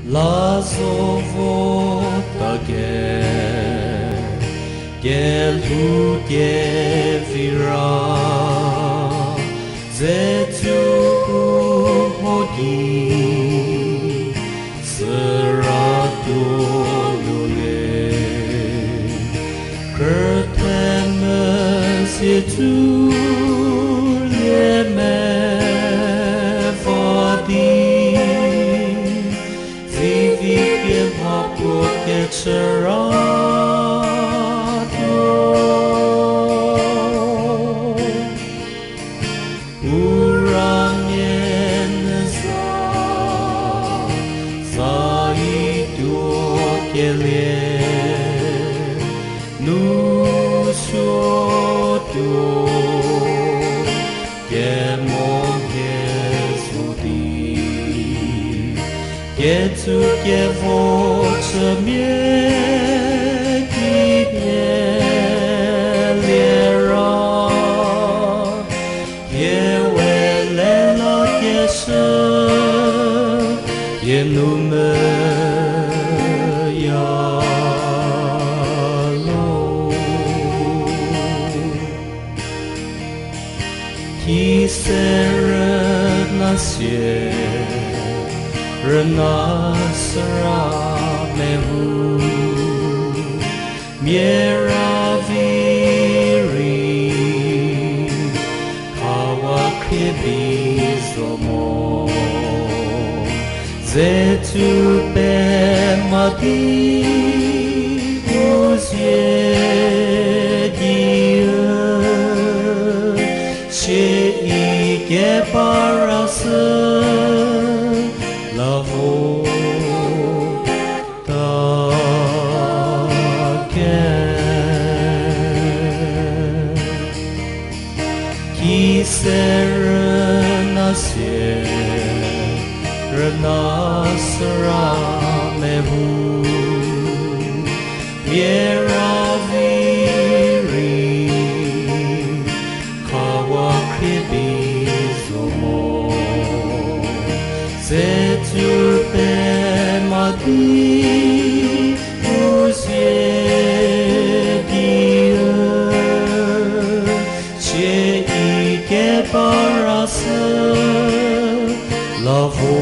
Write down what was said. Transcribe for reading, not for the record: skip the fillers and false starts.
Lazovotake Gelhutevira Zetuhogi Seratolule Kertemesiturleme Get to give to me, Renasra mehu Miraviri Kawakribizomo Zetu Bemadi Uzyegiye Sheike Parası Lavo Kiserenasye Renasra mehu Miraviri Kawakribizomo Zeturpemadi Uzyegiye Sheike Parası Lavo